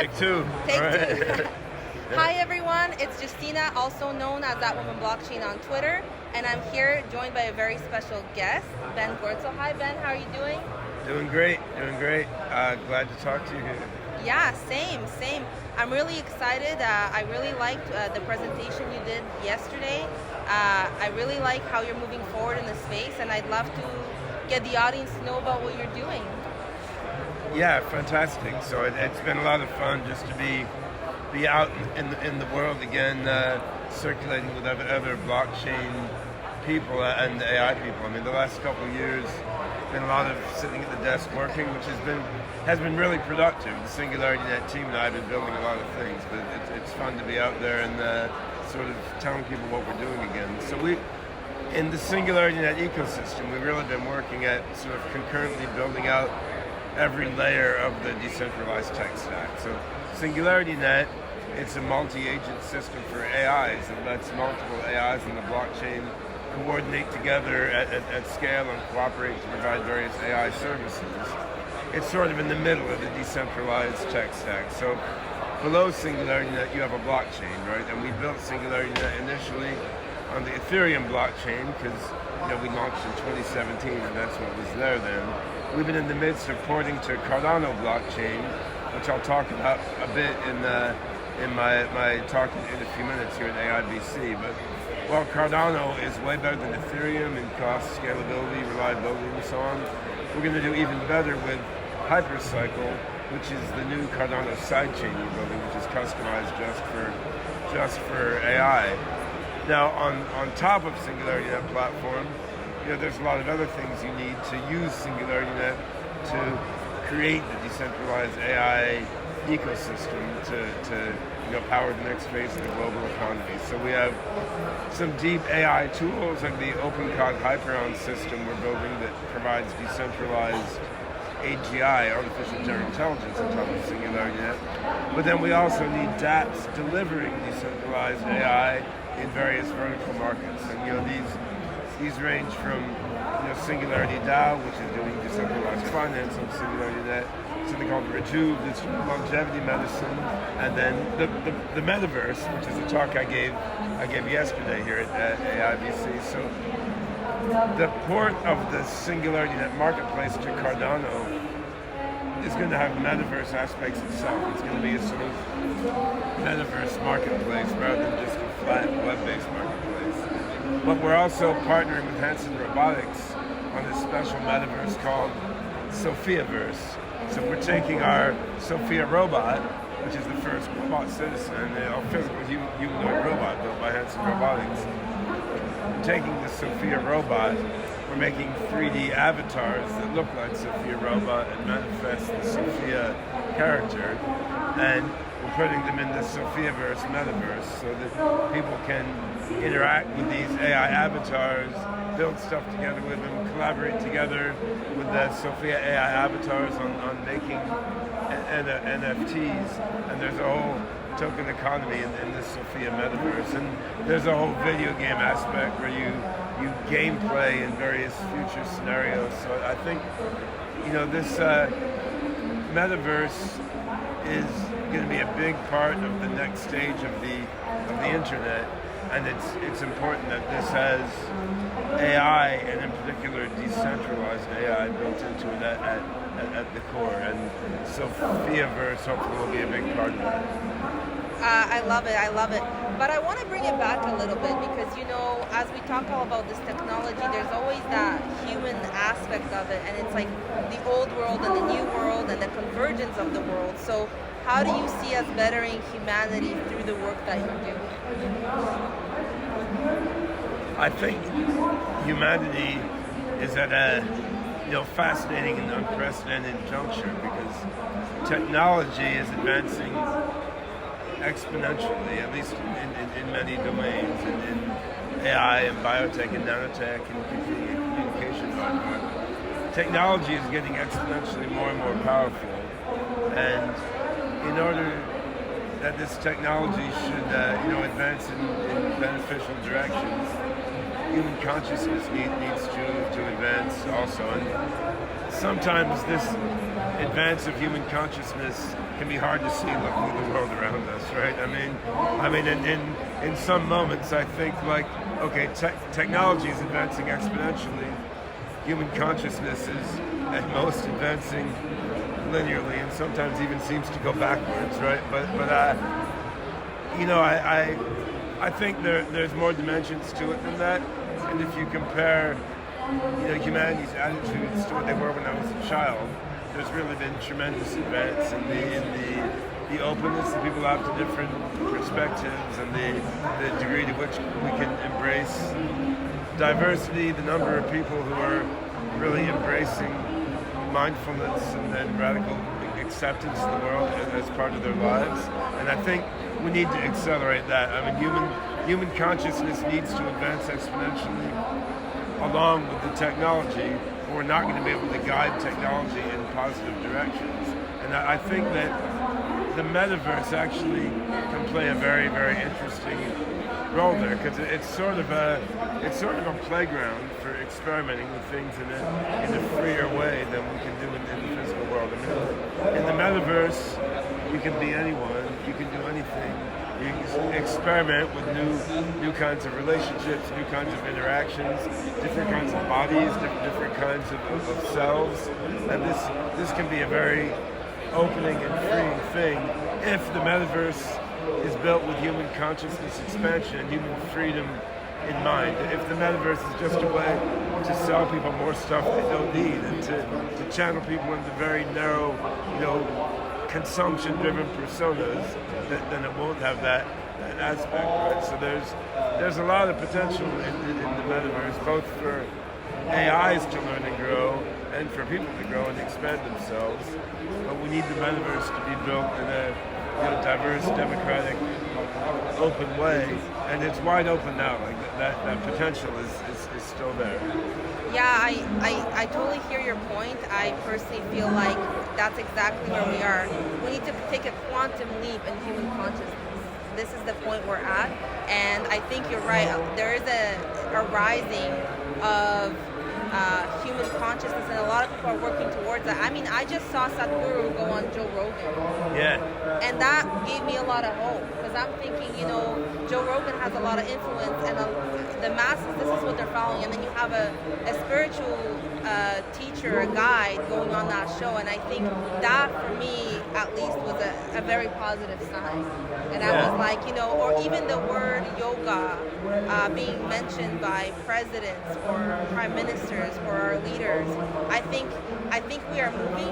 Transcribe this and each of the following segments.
Take two. Take two. Hi everyone, it's Justina, also known as That Woman Blockchain on Twitter, and I'm here joined by a very special guest, Ben Goertzel. Hi Ben, how are you doing? Doing great. Glad to talk to you here. Yeah, same. I'm really excited. I really liked the presentation you did yesterday. I really like how you're moving forward in the space, and I'd love to get the audience to know about what you're doing. Yeah, fantastic. So it's been a lot of fun just to be out in the world again, circulating with other blockchain people and AI people. I mean, the last couple of years, been a lot of sitting at the desk working, which has been really productive. The SingularityNET team and I have been building a lot of things, but it's fun to be out there and sort of telling people what we're doing again. So in the SingularityNET ecosystem, we've really been working at sort of concurrently building out every layer of the decentralized tech stack. So SingularityNET, it's a multi-agent system for AIs that lets multiple AIs in the blockchain coordinate together at scale and cooperate to provide various AI services. It's sort of in the middle of the decentralized tech stack. So below SingularityNET, you have a blockchain, right? And we built SingularityNET initially on the Ethereum blockchain because we launched in 2017 and that's what was there then. We've been in the midst of porting to Cardano blockchain, which I'll talk about a bit in my talk in a few minutes here at AIBC. But while Cardano is way better than Ethereum in cost, scalability, reliability, and so on, we're going to do even better with hypercycle, which is the new Cardano sidechain we're building, which is customized just for AI. Now, on top of SingularityNET platform, there's a lot of other things you need to use SingularityNET to create the decentralized AI ecosystem to power the next phase of the global economy. So we have some deep AI tools like the OpenCog Hyperon system we're building that provides decentralized AGI, artificial general intelligence, on top of SingularityNET. But then we also need dApps delivering decentralized AI in various vertical markets. And these range from Singularity DAO, which is doing decentralized finance on SingularityNET, something called Rejuve, that's longevity medicine, and then the Metaverse, which is a talk I gave yesterday here at AIBC. So the port of the SingularityNET marketplace to Cardano is going to have Metaverse aspects itself. It's going to be a sort of Metaverse marketplace rather than just a flat web-based marketplace. But we're also partnering with Hanson Robotics on this special Metaverse called Sophiaverse. So we're taking our Sophia robot, which is the first robot citizen, a physical humanoid robot built by Hanson Robotics. We're taking the Sophia robot, we're making 3D avatars that look like Sophia robot and manifest the Sophia character, and we're putting them in the Sophiaverse Metaverse so that people can interact with these AI avatars, build stuff together with them, collaborate together with the Sophia AI avatars on making NFTs, and there's a whole token economy in this Sophia Metaverse. And there's a whole video game aspect where you gameplay in various future scenarios. So I think this Metaverse is going to be a big part of the next stage of the internet. And it's important that this has AI, and in particular decentralized AI, built into it at the core. And Sophiaverse hopefully will be a big part of that. I love it. But I want to bring it back a little bit because, as we talk all about this technology, there's always that human aspect of it. And it's like the old world and the new world and the convergence of the world. So how do you see us bettering humanity through the work that you're doing? I think humanity is at a fascinating and unprecedented juncture because technology is advancing exponentially, at least in many domains, in AI and biotech and nanotech and communication hardware. Technology is getting exponentially more and more powerful, and in order that this technology should advance in beneficial directions, human consciousness needs to advance also. And sometimes this advance of human consciousness can be hard to see looking at the world around us, right? I mean, in some moments, I think like, okay, technology is advancing exponentially. Human consciousness is at most advancing linearly, and sometimes even seems to go backwards, right? But you know, I think there's more dimensions to it than that. And if you compare, you know, humanity's attitudes to what they were when I was a child, there's really been tremendous advance in the openness that people have to different perspectives, and the degree to which we can embrace diversity, the number of people who are really embracing mindfulness and radical acceptance of the world as part of their lives. And I think we need to accelerate that. I mean, human consciousness needs to advance exponentially along with the technology, or we're not going to be able to guide technology in positive directions. And I think that the Metaverse actually can play a very, very interesting role there, because it's sort of a playground for experimenting with things in a freer way than we can do in the physical world. I mean, in the Metaverse, you can be anyone, you can do anything. You can experiment with new kinds of relationships, new kinds of interactions, different kinds of bodies, different kinds of selves, and this can be a very opening and freeing thing if the Metaverse is built with human consciousness expansion and human freedom in mind. If the Metaverse is just a way to sell people more stuff they don't need, and to channel people into very narrow, you know, consumption-driven personas, then it won't have that aspect, right? So there's a lot of potential in the Metaverse, both for AIs to learn and grow, and for people to grow and expand themselves. But we need the Metaverse to be built in a diverse, democratic, open way, and it's wide open now. Like that potential is still there. Yeah, I totally hear your point. I personally feel like that's exactly where we are. We need to take a quantum leap in human consciousness. This is the point we're at, and I think you're right. There is a rising of human consciousness, and a lot of people are working towards that. I mean, I just saw Sadhguru go on Joe Rogan. Yeah. And that gave me a lot of hope, because I'm thinking, you know, Joe Rogan has a lot of influence, and the masses, this is what they're following. And then you have a spiritual teacher, a guide going on that show, and I think that, for me, at least, was a very positive sign. And I was like, you know, or even the word yoga being mentioned by presidents or prime ministers or our leaders. I think we are moving,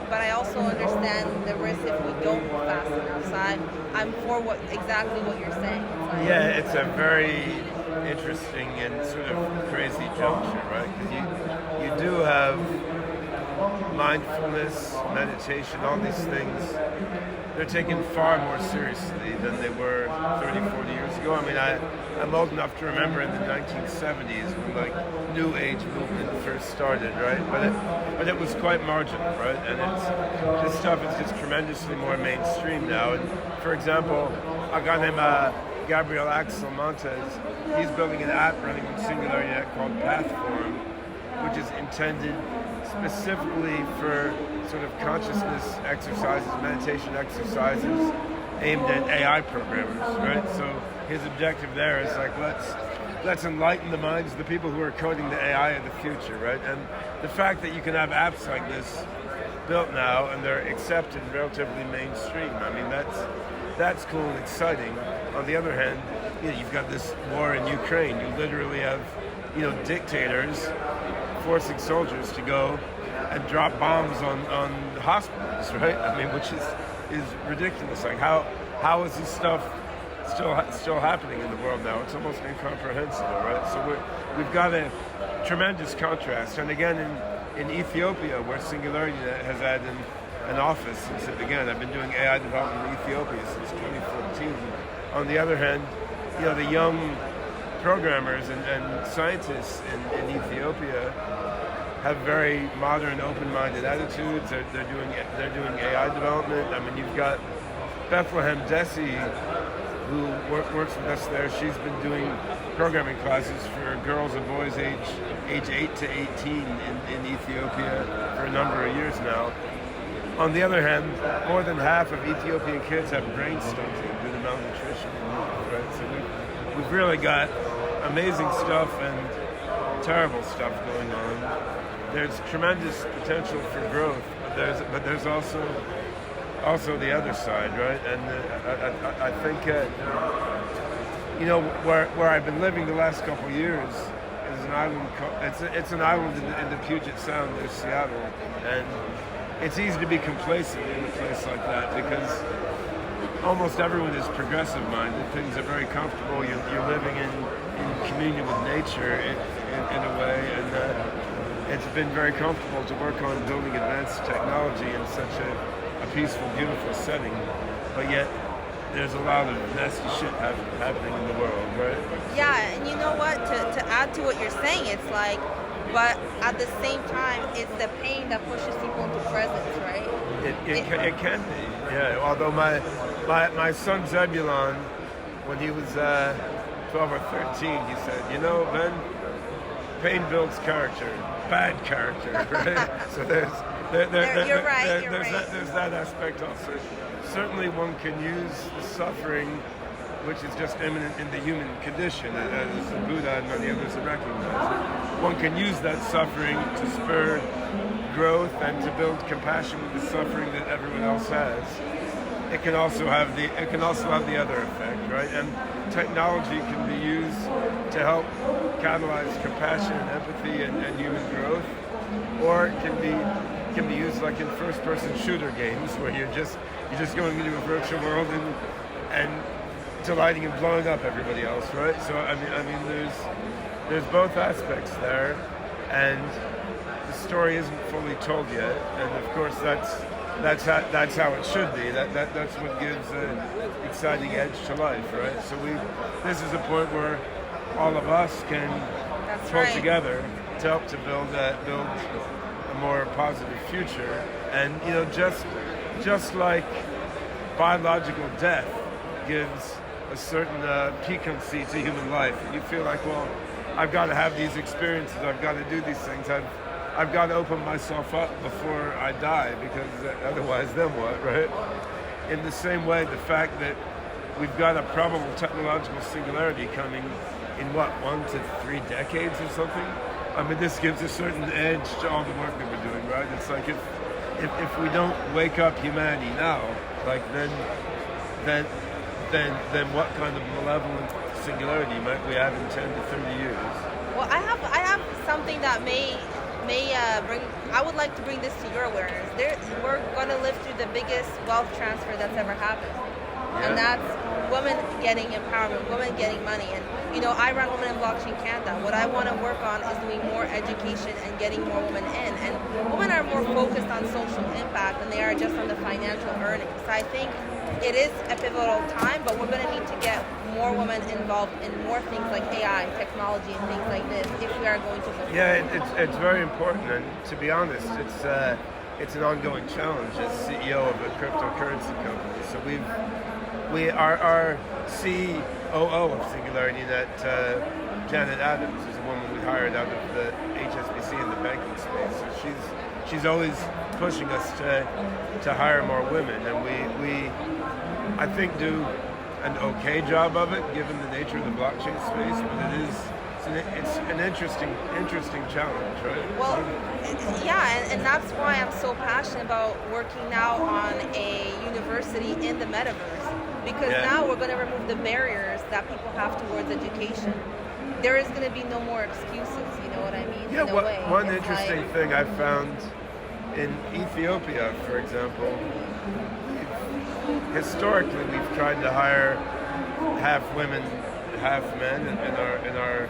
but I also understand the risk if we don't move fast enough. So I'm for exactly what you're saying. It's a very interesting and sort of crazy juncture, right? Because you do have mindfulness, meditation, all these things. They're taken far more seriously than they were 30, 40 years ago. I mean, I'm old enough to remember in the 1970s when like New Age movement first started, right? But it was quite marginal, right? And this stuff is just tremendously more mainstream now. And for example, a guy named Gabriel Axel Montes, he's building an app running on SingularityNET called Pathform, which is intended specifically for sort of consciousness exercises, meditation exercises aimed at AI programmers, right? So his objective there is like, let's enlighten the minds of the people who are coding the AI of the future, right? And the fact that you can have apps like this built now and they're accepted relatively mainstream, I mean, that's cool and exciting. On the other hand, you know, you've got this war in Ukraine. You literally have, you know, dictators forcing soldiers to go and drop bombs on hospitals, right? I mean, which is ridiculous. Like, how is this stuff still happening in the world now? It's almost incomprehensible, right? So we've got a tremendous contrast. And again, in Ethiopia, where SingularityNET has had an office since it began, I've been doing AI development in Ethiopia since 2014. On the other hand, you know, the young programmers and scientists in Ethiopia have very modern, open-minded attitudes. They're doing AI development. I mean, you've got Bethlehem Desi who works with us there. She's been doing programming classes for girls and boys age 8 to 18 in Ethiopia for a number of years now. On the other hand, more than half of Ethiopian kids have brain stunting due to malnutrition. Right? So we've really got amazing stuff and terrible stuff going on. There's tremendous potential for growth, but there's also the other side, right? And I think where I've been living the last couple of years is an island. It's an island in the Puget Sound near Seattle, and it's easy to be complacent in a place like that because almost everyone is progressive minded. Things are very comfortable. You're living in communion with nature in a way, and it's been very comfortable to work on building advanced technology in such a peaceful, beautiful setting. But yet, there's a lot of nasty shit happening in the world, right? Yeah, and you know what? To add to what you're saying, it's like, but at the same time, it's the pain that pushes people into presence, right? It can be, yeah. Although my son Zebulon, when he was 12 or 13, he said, Ben, pain builds character, bad character, right? So you're right. There's that aspect also. Certainly one can use the suffering, which is just imminent in the human condition, as the Buddha and many others have recognized. One can use that suffering to spur growth and to build compassion with the suffering that everyone else has. It can also have the other effect, right? And technology can be used to help catalyze compassion and empathy and human growth, or it can be used like in first-person shooter games where you're just going into a virtual world and delighting and blowing up everybody else, right? So I mean, there's both aspects there, and the story isn't fully told yet. And of course, that's how it should be. That's what gives an exciting edge to life, right? So this is a point where all of us can pull together to help to build a more positive future. And just like biological death gives a certain piquancy to human life. You feel like, well, I've got to have these experiences. I've got to do these things. I've got to open myself up before I die, because otherwise, then what, right? In the same way, the fact that we've got a probable technological singularity coming in 1 to 3 decades or something. I mean, this gives a certain edge to all the work that we're doing, right? It's like if we don't wake up humanity now, like then what kind of malevolent singularity might we have in 10 to 30 years? Well, I have something that may bring. I would like to bring this to your awareness. We're going to live through the biggest wealth transfer that's ever happened, and that's women getting empowerment, women getting money. And I run Women in Blockchain Canada. What I want to work on is doing more education and getting more women in. And women are more focused on social impact than they are just on the financial earnings. So I think it is a pivotal time, but we're going to need to get more women involved in more things like AI, technology, and things like this if we are going to move forward. It's very important, and to be honest, it's an ongoing challenge as CEO of a cryptocurrency company. So our COO of SingularityNET, Janet Adams, is a woman we hired out of the HSBC in the banking space. So she's always pushing us to hire more women, and we I think do an okay job of it given the nature of the blockchain space, but it's an interesting challenge, right? Well, and that's why I'm so passionate about working now on a university in the Metaverse, because now we're going to remove the barriers that people have towards education. There is going to be no more excuses, you know what I mean? Yeah, one interesting thing I found in Ethiopia, for example, historically we've tried to hire half women, half men in our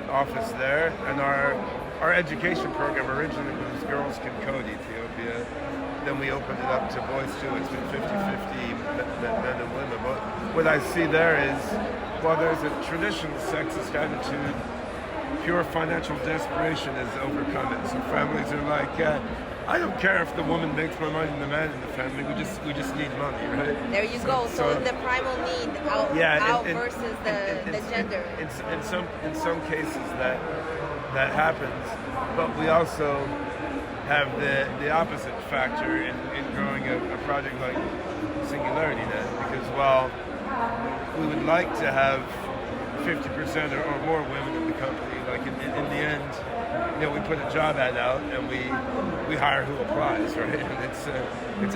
office there, and our education program originally was Girls Can Code Ethiopia. Then we opened it up to boys too. It's been 50-50 men and women. But what I see there is, while there's a traditional sexist attitude pure financial desperation has overcome it. So families are like, I don't care if the woman makes more money than the man in the family. We just need money, right? There you go. So the primal need out versus the gender. In some cases that happens, but we also have the opposite factor in growing a project like SingularityNET, because while we would like to have 50% or more women in the company, like in the end, we put a job ad out and we hire who applies, right? And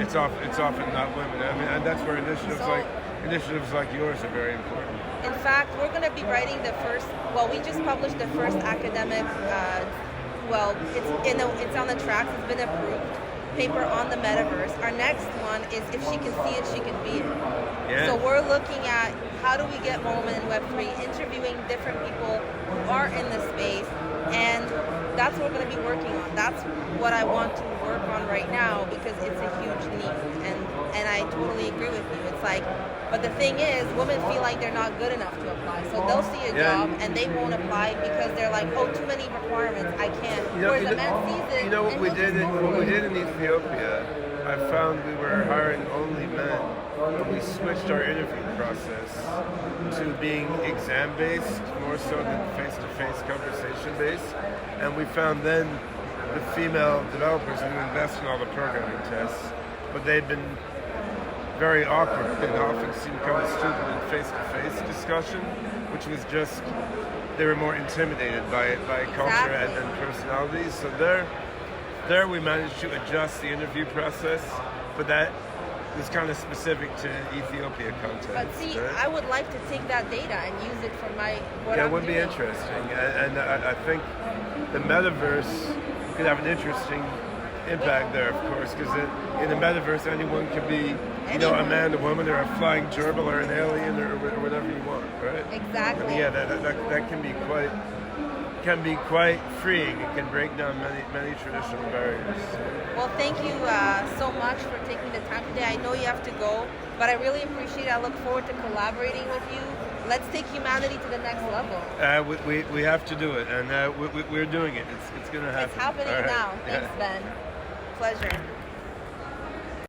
it's often not women. I mean, and that's where initiatives like yours are very important. In fact, we're going to be writing we just published the first academic, it's on the tracks, it's been approved, paper on the Metaverse. Our next one is if she can see it, she can be it. Yeah. So we're looking at how do we get more women in Web3, interviewing different people who are in the space, and that's what we're going to be working on. That's what I want to work on right now, because it's a huge need, and I totally agree with you. It's like, but the thing is, women feel like they're not good enough to apply, so they'll see a job and they won't apply because they're like, oh, too many requirements, I can't. Whereas a man sees it. What we did in Ethiopia, I found we were hiring only men, and we switched our interview process to being exam-based more so than face-to-face conversation-based, and we found then the female developers who invest in all the programming tests, but they'd been very awkward and often seemed kind of stupid in face-to-face discussion, which was just, they were more intimidated by culture and personalities. So there we managed to adjust the interview process, but that was kind of specific to Ethiopia context. But see, right? I would like to take that data and use it for what I'm it would doing. be interesting, and I think the Metaverse could have an interesting impact there, of course, because in the Metaverse, anyone can be, a man, a woman, or a flying gerbil, or an alien, or whatever you want, right? Exactly. And yeah, that can be quite freeing. It can break down many traditional barriers. Well, thank you so much for taking the time today. I know you have to go, but I really appreciate it. I look forward to collaborating with you. Let's take humanity to the next level. We have to do it, and we're doing it. It's going to happen. It's happening now. Thanks, Ben. Pleasure.